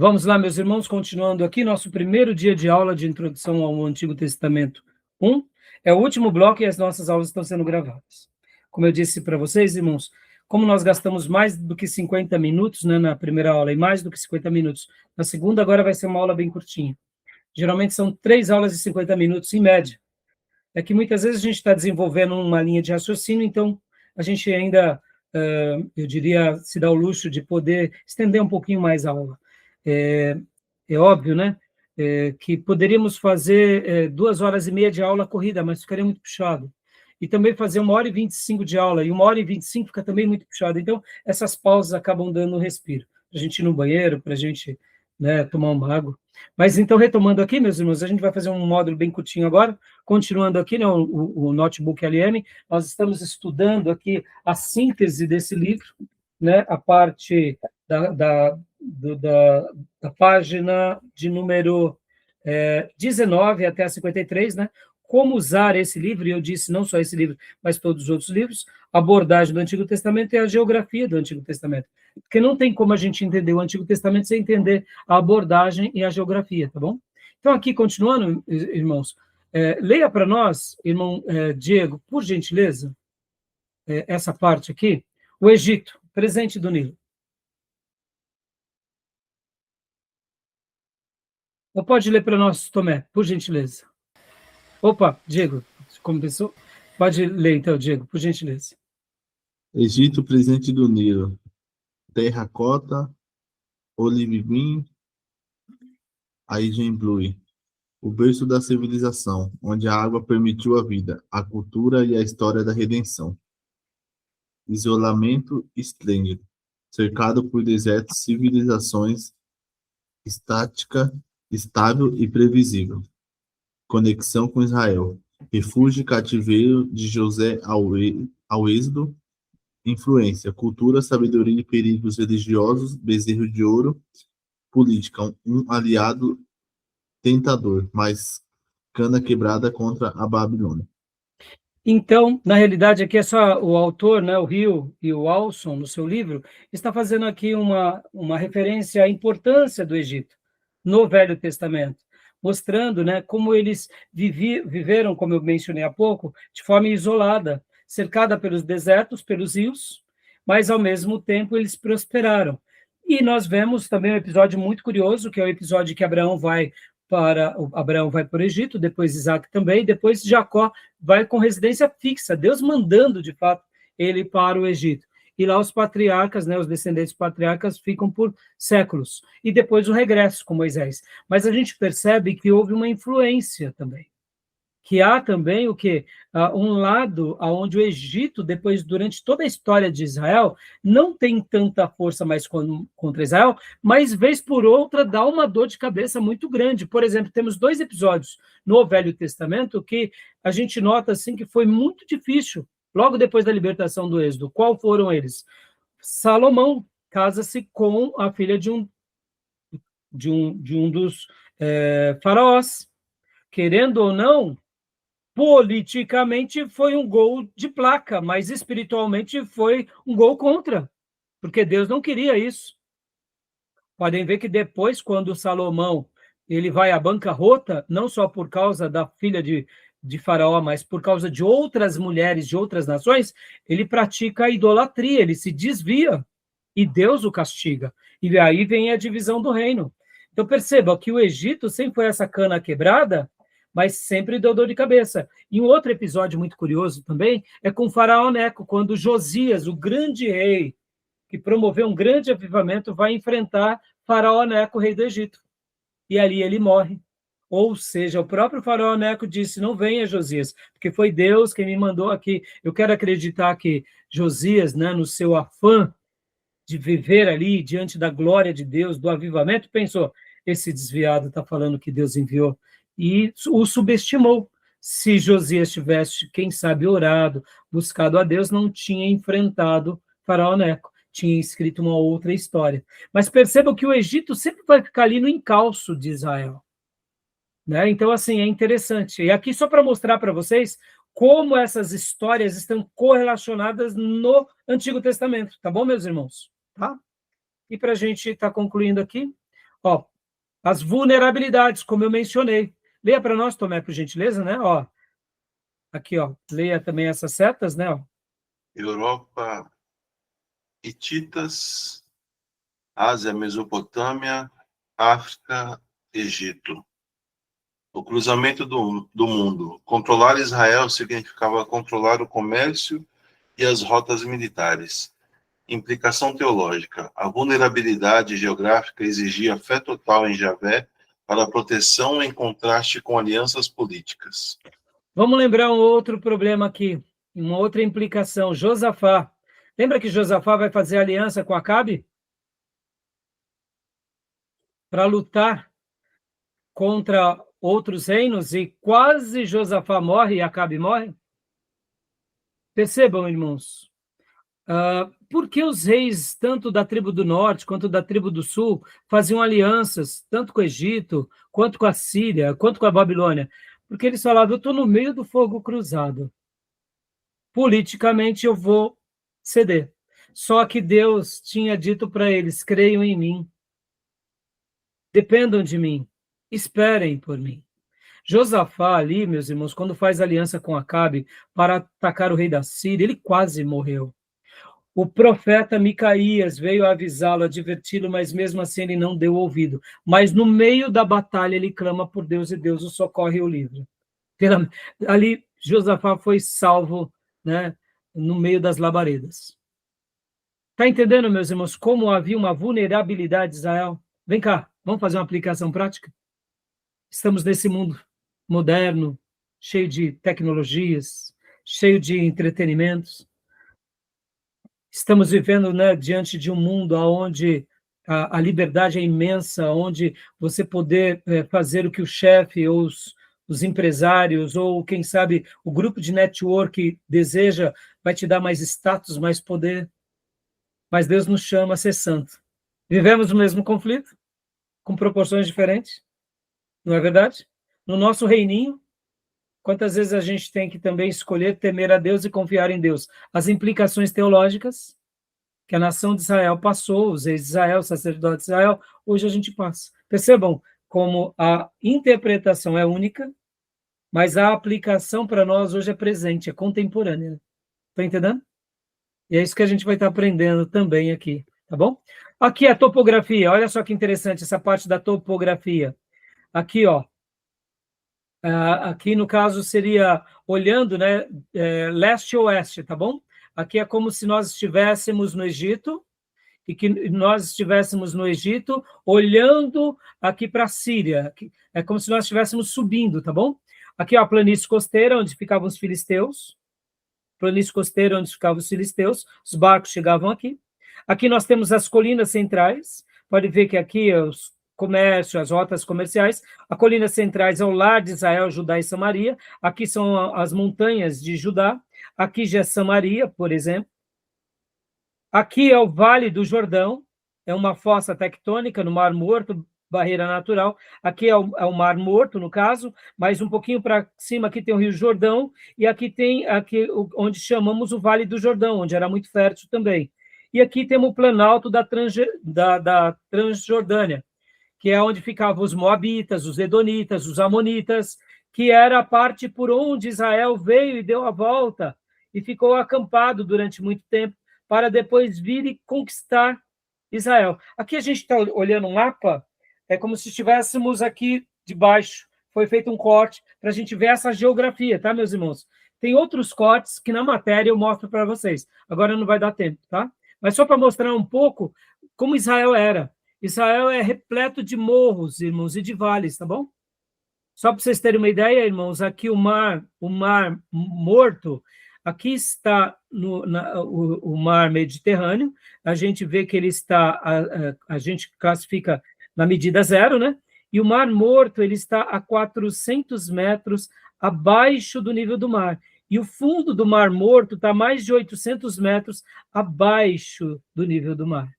Vamos lá, meus irmãos, continuando aqui, nosso primeiro dia de aula de introdução ao Antigo Testamento 1. É o último bloco e as nossas aulas estão sendo gravadas. Como eu disse para vocês, irmãos, como nós gastamos mais do que 50 minutos, né, na primeira aula e mais do que 50 minutos na segunda, agora vai ser uma aula bem curtinha. Geralmente são 3 aulas de 50 minutos em média. É que muitas vezes a gente está desenvolvendo uma linha de raciocínio, então a gente ainda, eu diria, se dá o luxo de poder estender um pouquinho mais a aula. É óbvio, né, que poderíamos fazer 2 horas e meia de aula corrida, mas ficaria muito puxado. E também fazer 1h25 de aula, e 1h25 fica também muito puxado. Então, essas pausas acabam dando um respiro, para a gente ir no banheiro, para a gente, né, tomar uma água. Mas então, retomando aqui, meus irmãos, a gente vai fazer um módulo bem curtinho agora, continuando aqui, né, o Notebook LM, nós estamos estudando aqui a síntese desse livro, né, a parte da página de número 19 até a 53, né, como usar esse livro, e eu disse não só esse livro, mas todos os outros livros, a abordagem do Antigo Testamento e a geografia do Antigo Testamento. Porque não tem como a gente entender o Antigo Testamento sem entender a abordagem e a geografia, tá bom? Então, aqui, continuando, irmãos, leia para nós, irmão Diego, por gentileza, essa parte aqui, o Egito, presente do Nilo. Ou pode ler para nós, Tomé, por gentileza. Opa, Diego, como pensou? Pode ler então, Diego, por gentileza. Egito, presente do Nilo, terracota, olivim, Aigem-Blui, o berço da civilização, onde a água permitiu a vida, a cultura e a história da redenção. Isolamento esplêndido, cercado por desertos, civilizações, estática, estável e previsível. Conexão com Israel, refúgio e cativeiro de José ao êxodo, influência, cultura, sabedoria e perigos religiosos, bezerro de ouro, política, um aliado tentador, mas cana quebrada contra a Babilônia. Então, na realidade, aqui é só o autor, né, o Hill e o Alson, no seu livro, está fazendo aqui uma referência à importância do Egito no Velho Testamento, mostrando, né, como eles viveram, como eu mencionei há pouco, de forma isolada, cercada pelos desertos, pelos rios, mas, ao mesmo tempo, eles prosperaram. E nós vemos também um episódio muito curioso, que é o episódio que Abraão vai para o Egito, depois Isaac também, depois Jacó vai com residência fixa, Deus mandando, de fato, ele para o Egito. E lá os patriarcas, né, os descendentes patriarcas, ficam por séculos. E depois o regresso com Moisés. Mas a gente percebe que houve uma influência também. Que há também o quê? Um lado onde o Egito, depois, durante toda a história de Israel, não tem tanta força mais contra Israel, mas, vez por outra, dá uma dor de cabeça muito grande. Por exemplo, temos 2 episódios no Velho Testamento que a gente nota assim, que foi muito difícil, logo depois da libertação do Êxodo. Qual foram eles? Salomão casa-se com a filha de um dos faraós. Querendo ou não, politicamente foi um gol de placa, mas espiritualmente foi um gol contra, porque Deus não queria isso. Podem ver que depois, quando Salomão ele vai à bancarrota, não só por causa da filha de Faraó, mas por causa de outras mulheres de outras nações, ele pratica a idolatria, ele se desvia, e Deus o castiga. E aí vem a divisão do reino. Então perceba que o Egito sempre foi essa cana quebrada, mas sempre deu dor de cabeça. E um outro episódio muito curioso também é com o Faraó Neco, quando Josias, o grande rei, que promoveu um grande avivamento, vai enfrentar Faraó Neco, rei do Egito. E ali ele morre. Ou seja, o próprio Faraó Neco disse, não venha, Josias, porque foi Deus quem me mandou aqui. Eu quero acreditar que Josias, né, no seu afã de viver ali diante da glória de Deus, do avivamento, pensou, esse desviado está falando que Deus enviou, e o subestimou. Se Josias tivesse, quem sabe, orado, buscado a Deus, não tinha enfrentado Faraó Neco, tinha escrito uma outra história. Mas percebam que o Egito sempre vai ficar ali no encalço de Israel. Né? Então, assim, é interessante. E aqui só para mostrar para vocês como essas histórias estão correlacionadas no Antigo Testamento, tá bom, meus irmãos? Tá? E para a gente estar concluindo aqui, Ó, as vulnerabilidades, como eu mencionei. Leia para nós, Tomé, por gentileza, né? Ó, aqui, ó, leia também essas setas, né? Ó. Europa, Hititas, Ásia, Mesopotâmia, África, Egito. O cruzamento do mundo. Controlar Israel significava controlar o comércio e as rotas militares. Implicação teológica. A vulnerabilidade geográfica exigia fé total em Javé para proteção em contraste com alianças políticas. Vamos lembrar um outro problema aqui, uma outra implicação. Josafá. Lembra que Josafá vai fazer aliança com Acabe? Para lutar contra outros reinos, e quase Josafá morre e Acabe morre? Percebam, irmãos, por que os reis, tanto da tribo do norte quanto da tribo do sul, faziam alianças, tanto com o Egito, quanto com a Síria, quanto com a Babilônia? Porque eles falavam, eu estou no meio do fogo cruzado. Politicamente eu vou ceder. Só que Deus tinha dito para eles, creiam em mim, dependam de mim, esperem por mim. Josafá ali, meus irmãos, quando faz aliança com Acabe para atacar o rei da Síria, ele quase morreu. O profeta Micaías veio avisá-lo, adverti-lo, mas mesmo assim ele não deu ouvido. Mas no meio da batalha ele clama por Deus e Deus o socorre e o livra. Ali Josafá foi salvo, né, no meio das labaredas. Está entendendo, meus irmãos, como havia uma vulnerabilidade de Israel? Vem cá, vamos fazer uma aplicação prática? Estamos nesse mundo moderno, cheio de tecnologias, cheio de entretenimentos. Estamos vivendo, né, diante de um mundo onde a liberdade é imensa, onde você poder fazer o que o chefe ou os empresários, ou quem sabe o grupo de network deseja, vai te dar mais status, mais poder. Mas Deus nos chama a ser santo. Vivemos o mesmo conflito, com proporções diferentes, não é verdade? No nosso reininho, quantas vezes a gente tem que também escolher temer a Deus e confiar em Deus? As implicações teológicas que a nação de Israel passou, os reis de Israel, os sacerdotes de Israel, hoje a gente passa. Percebam como a interpretação é única, mas a aplicação para nós hoje é presente, é contemporânea. Está entendendo? E é isso que a gente vai estar aprendendo também aqui, tá bom? Aqui a topografia, olha só que interessante essa parte da topografia. Aqui, ó. Aqui no caso seria olhando, né, leste ou oeste, tá bom? Aqui é como se nós estivéssemos no Egito, e que nós estivéssemos no Egito olhando aqui para a Síria. É como se nós estivéssemos subindo, tá bom? Aqui, ó, a planície costeira, onde ficavam os filisteus. Planície costeira, onde ficavam os filisteus. Os barcos chegavam aqui. Aqui nós temos as colinas centrais. Pode ver que aqui os comércio, as rotas comerciais. A colina centrais é o lar de Israel, Judá e Samaria. Aqui são as montanhas de Judá. Aqui já é Samaria, por exemplo. Aqui é o Vale do Jordão, é uma fossa tectônica no Mar Morto, barreira natural. Aqui é o Mar Morto, no caso, mas um pouquinho para cima aqui tem o Rio Jordão, e aqui tem onde chamamos o Vale do Jordão, onde era muito fértil também. E aqui temos o Planalto da Transjordânia, que é onde ficavam os Moabitas, os Edonitas, os Amonitas, que era a parte por onde Israel veio e deu a volta, e ficou acampado durante muito tempo, para depois vir e conquistar Israel. Aqui a gente está olhando um mapa, é como se estivéssemos aqui debaixo. Foi feito um corte para a gente ver essa geografia, tá, meus irmãos? Tem outros cortes que na matéria eu mostro para vocês. Agora não vai dar tempo, tá? Mas só para mostrar um pouco como Israel era. Israel é repleto de morros, irmãos, e de vales, tá bom? Só para vocês terem uma ideia, irmãos, aqui o mar Morto, aqui está o mar Mediterrâneo, a gente vê que ele está, a gente classifica na medida zero, né? E o Mar Morto, ele está a 400 metros abaixo do nível do mar. E o fundo do Mar Morto está a mais de 800 metros abaixo do nível do mar.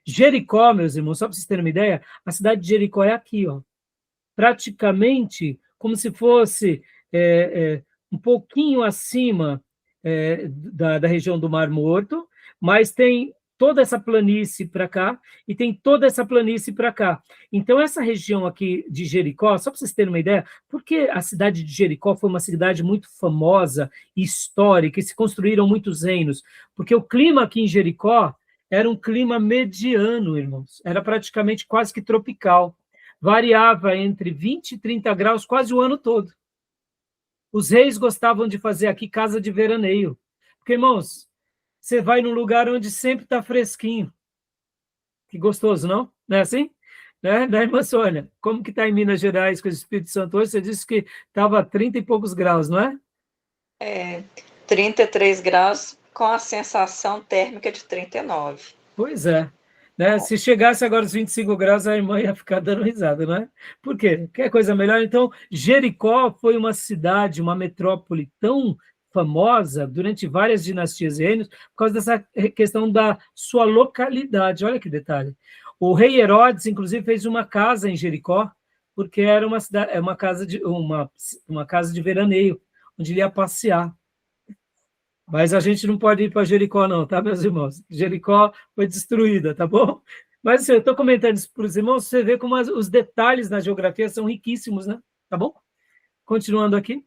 Jericó, meus irmãos, só para vocês terem uma ideia, a cidade de Jericó é aqui, ó. Praticamente como se fosse um pouquinho acima da região do Mar Morto, mas tem toda essa planície para cá e tem toda essa planície para cá. Então, essa região aqui de Jericó, só para vocês terem uma ideia, porque a cidade de Jericó foi uma cidade muito famosa e histórica, e se construíram muitos reinos, porque o clima aqui em Jericó era um clima mediano, irmãos, era praticamente quase que tropical, variava entre 20 e 30 graus quase o ano todo. Os reis gostavam de fazer aqui casa de veraneio, porque, irmãos, você vai num lugar onde sempre está fresquinho. Que gostoso, não? Não é assim? Né, irmã Sônia? Como que está em Minas Gerais com o Espírito Santo hoje? Você disse que estava a 30 e poucos graus, não é? 33 graus com a sensação térmica de 39. Pois é. Né? Se chegasse agora aos 25 graus, a irmã ia ficar dando risada, não é? Por quê? Quer coisa melhor? Então, Jericó foi uma cidade, uma metrópole tão famosa durante várias dinastias e reinos por causa dessa questão da sua localidade. Olha que detalhe. O rei Herodes, inclusive, fez uma casa em Jericó, porque era uma casa de veraneio, onde ele ia passear. Mas a gente não pode ir para Jericó, não, tá, meus irmãos? Jericó foi destruída, tá bom? Mas assim, eu estou comentando isso para os irmãos, você vê como os detalhes na geografia são riquíssimos, né? Tá bom? Continuando aqui.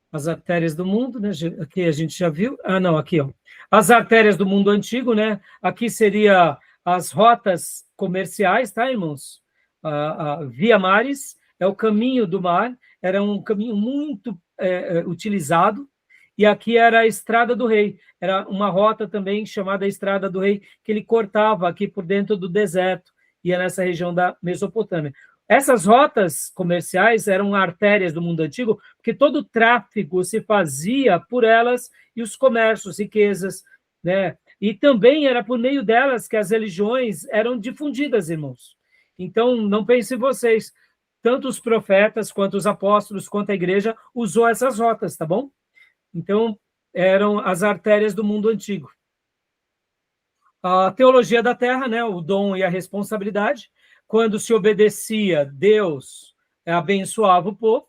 As artérias do mundo, né? Aqui a gente já viu. Ah, não, aqui, ó. As artérias do mundo antigo, né? Aqui seria as rotas comerciais, tá, irmãos? A Via Maris é o caminho do mar, era um caminho muito utilizado. E aqui era a Estrada do Rei, era uma rota também chamada Estrada do Rei, que ele cortava aqui por dentro do deserto, ia nessa região da Mesopotâmia. Essas rotas comerciais eram artérias do mundo antigo, porque todo o tráfego se fazia por elas e os comércios, riquezas, né? E também era por meio delas que as religiões eram difundidas, irmãos. Então, não pensem vocês, tanto os profetas, quanto os apóstolos, quanto a igreja usou essas rotas, tá bom? Então, eram as artérias do mundo antigo. A teologia da terra, né, o dom e a responsabilidade. Quando se obedecia, Deus abençoava o povo.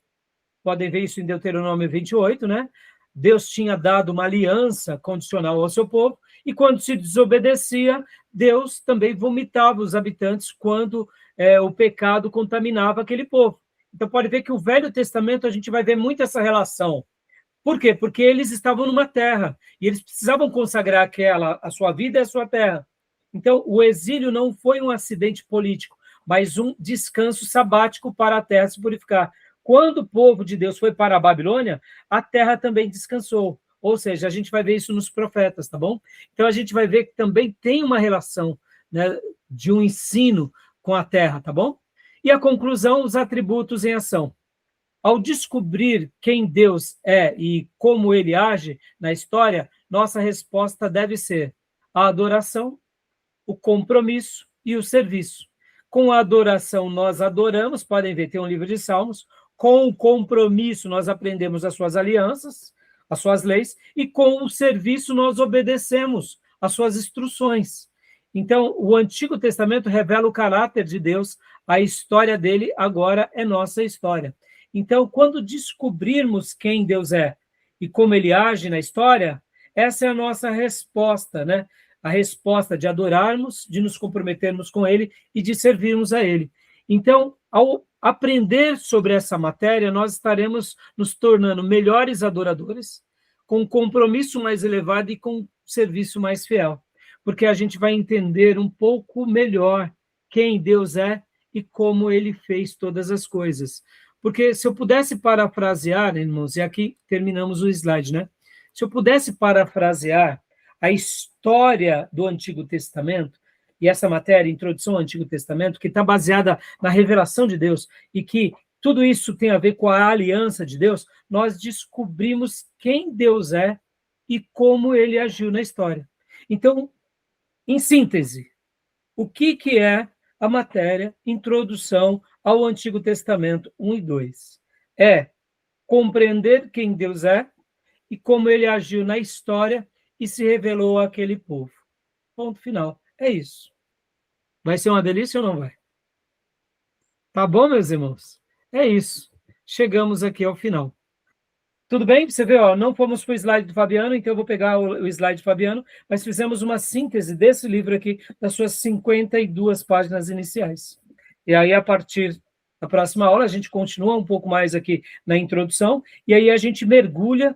Podem ver isso em Deuteronômio 28, né? Deus tinha dado uma aliança condicional ao seu povo, e quando se desobedecia, Deus também vomitava os habitantes quando o pecado contaminava aquele povo. Então, pode ver que o Velho Testamento a gente vai ver muito essa relação. Por quê? Porque eles estavam numa terra e eles precisavam consagrar a sua vida e a sua terra. Então, o exílio não foi um acidente político, mas um descanso sabático para a terra se purificar. Quando o povo de Deus foi para a Babilônia, a terra também descansou. Ou seja, a gente vai ver isso nos profetas, tá bom? Então, a gente vai ver que também tem uma relação, né, de um ensino com a terra, tá bom? E a conclusão, os atributos em ação. Ao descobrir quem Deus é e como ele age na história, nossa resposta deve ser a adoração, o compromisso e o serviço. Com a adoração, nós adoramos, podem ver, tem um livro de Salmos. Com o compromisso, nós aprendemos as suas alianças, as suas leis, e com o serviço, nós obedecemos as suas instruções. Então, o Antigo Testamento revela o caráter de Deus, a história dele agora é nossa história. Então, quando descobrirmos quem Deus é e como ele age na história, essa é a nossa resposta, né? A resposta de adorarmos, de nos comprometermos com ele e de servirmos a ele. Então, ao aprender sobre essa matéria, nós estaremos nos tornando melhores adoradores, com um compromisso mais elevado e com um serviço mais fiel, porque a gente vai entender um pouco melhor quem Deus é e como ele fez todas as coisas. Porque se eu pudesse parafrasear, irmãos, e aqui terminamos o slide, né? Se eu pudesse parafrasear a história do Antigo Testamento, e essa matéria, Introdução ao Antigo Testamento, que está baseada na revelação de Deus, e que tudo isso tem a ver com a aliança de Deus, nós descobrimos quem Deus é e como ele agiu na história. Então, em síntese, o que é a matéria Introdução ao Antigo Testamento 1 e 2? É compreender quem Deus é e como ele agiu na história e se revelou àquele povo. Ponto final. É isso. Vai ser uma delícia ou não vai? Tá bom, meus irmãos? É isso. Chegamos aqui ao final. Tudo bem? Você vê, ó, não fomos para o slide do Fabiano, então eu vou pegar o slide do Fabiano, mas fizemos uma síntese desse livro aqui, das suas 52 páginas iniciais. E aí, a partir da próxima aula, a gente continua um pouco mais aqui na introdução, e aí a gente mergulha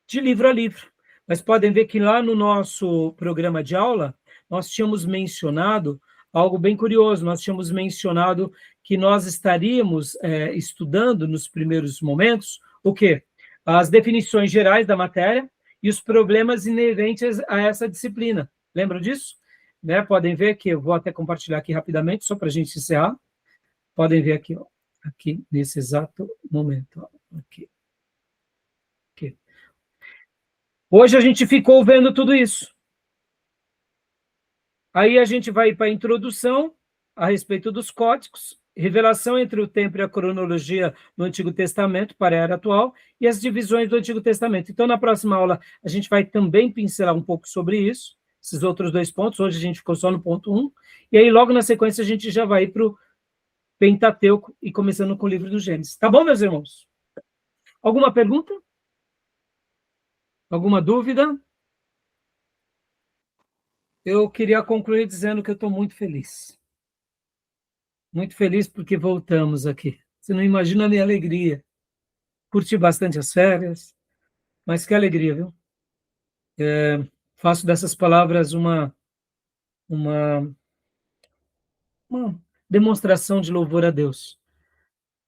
de livro a livro. Mas podem ver que lá no nosso programa de aula, nós tínhamos mencionado algo bem curioso, nós tínhamos mencionado que nós estaríamos estudando nos primeiros momentos o quê? As definições gerais da matéria e os problemas inerentes a essa disciplina. Lembram disso? Né? Podem ver que eu vou até compartilhar aqui rapidamente, só para a gente encerrar. Podem ver aqui, ó, aqui nesse exato momento. Ó, aqui. Aqui. Hoje a gente ficou vendo tudo isso. Aí a gente vai para a introdução a respeito dos códigos, revelação entre o tempo e a cronologia no Antigo Testamento para a era atual e as divisões do Antigo Testamento. Então, na próxima aula, a gente vai também pincelar um pouco sobre isso, esses outros 2 pontos. Hoje a gente ficou só no ponto 1. E aí, logo na sequência, a gente já vai ir para o Pentateuco e começando com o livro do Gênesis. Tá bom, meus irmãos? Alguma pergunta? Alguma dúvida? Eu queria concluir dizendo que eu estou muito feliz. Muito feliz porque voltamos aqui. Você não imagina a minha alegria. Curti bastante as férias, mas que alegria, viu? Faço dessas palavras uma demonstração de louvor a Deus.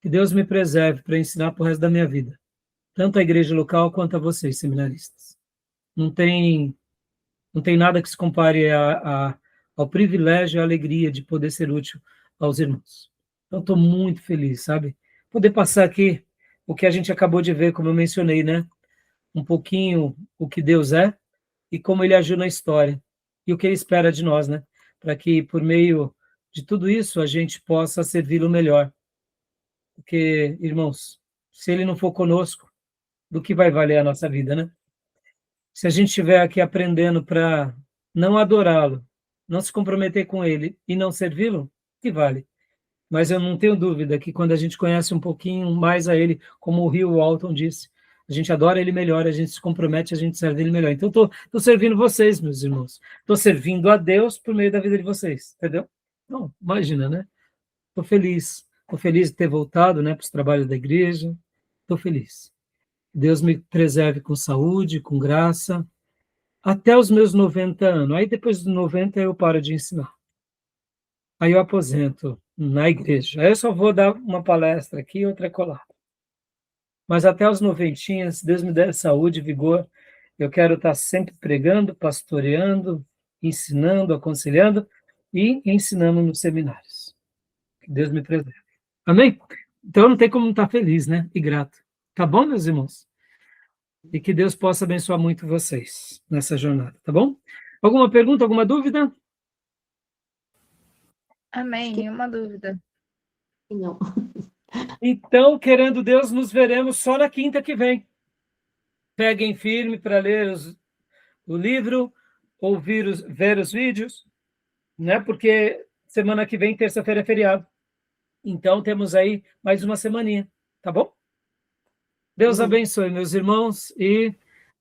Que Deus me preserve para ensinar para o resto da minha vida. Tanto a igreja local quanto a vocês, seminaristas. Não tem nada que se compare ao privilégio e à alegria de poder ser útil aos irmãos. Então, estou muito feliz, sabe? Poder passar aqui o que a gente acabou de ver, como eu mencionei, né? Um pouquinho o que Deus é e como Ele agiu na história. E o que Ele espera de nós, né? Para que, por meio de tudo isso, a gente possa servi-lo melhor. Porque, irmãos, se Ele não for conosco, do que vai valer a nossa vida, né? Se a gente estiver aqui aprendendo para não adorá-lo, não se comprometer com Ele e não servi-lo, que vale. Mas eu não tenho dúvida que quando a gente conhece um pouquinho mais a Ele, como o Rio Walton disse, a gente adora Ele melhor, a gente se compromete, a gente serve Ele melhor. Então, estou servindo vocês, meus irmãos. Estou servindo a Deus por meio da vida de vocês, entendeu? Então, imagina, né? Estou feliz. Estou feliz de ter voltado, né, para os trabalhos da igreja. Estou feliz. Deus me preserve com saúde, com graça, até os meus 90 anos. Aí, depois dos 90, eu paro de ensinar. Aí eu aposento na igreja. Aí eu só vou dar uma palestra aqui e outra colar. Mas até os 90, se Deus me der saúde e vigor, eu quero estar sempre pregando, pastoreando, ensinando, aconselhando e ensinando nos seminários. Que Deus me preserve. Amém? Então não tem como não estar feliz, né? E grato. Tá bom, meus irmãos? E que Deus possa abençoar muito vocês nessa jornada, tá bom? Alguma pergunta, alguma dúvida? Amém, nenhuma dúvida. Não. Então, querendo Deus, nos veremos só na quinta que vem. Peguem firme para ler o livro, ver os vídeos, né? Porque semana que vem, terça-feira, é feriado. Então, temos aí mais uma semaninha, tá bom? Deus abençoe, meus irmãos, e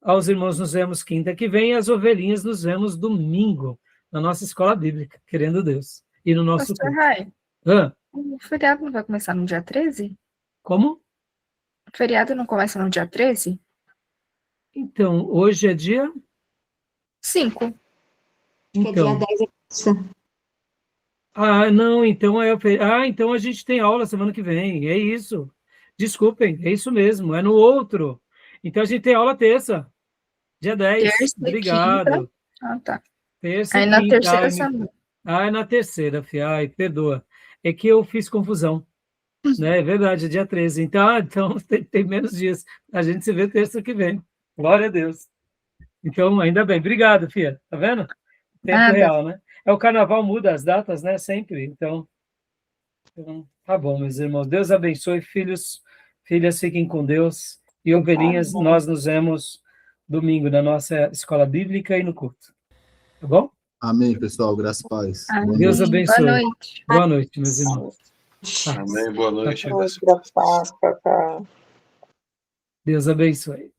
aos irmãos nos vemos quinta que vem, e as ovelhinhas nos vemos domingo, na nossa escola bíblica, querendo Deus. E no nosso Pastor culto. Rai, Ah, o feriado não vai começar no dia 13? como? O feriado não começa no dia 13? Então, hoje é dia... 5. Acho que é dia Então, 10 é terça. não, então então a gente tem aula semana que vem, é isso. Desculpem, é isso mesmo, é no outro. Então a gente tem aula terça, dia 10. Terça e Obrigado. quinta. Ah, tá. Terça Aí e na quinta. terceira semana. É na terceira, fia. Ai, perdoa. É que eu fiz confusão, né? É verdade, é dia 13. Então tem menos dias. A gente se vê terça que vem. Glória a Deus. Então, ainda bem. Obrigado, filha. Tá vendo? Tempo Nada. real, né? O carnaval muda as datas, né? Sempre. Então, tá bom, meus irmãos. Deus abençoe, filhos, filhas, fiquem com Deus. E ovelhinhas, nós nos vemos domingo na nossa escola bíblica e no culto. Tá bom? Amém, pessoal. Graças e paz. Amém. Boa Deus noite. abençoe. Boa noite. Boa noite, meus irmãos. Amém. Boa noite. Tchau, tchau. Outra pasta, tá? Deus abençoe.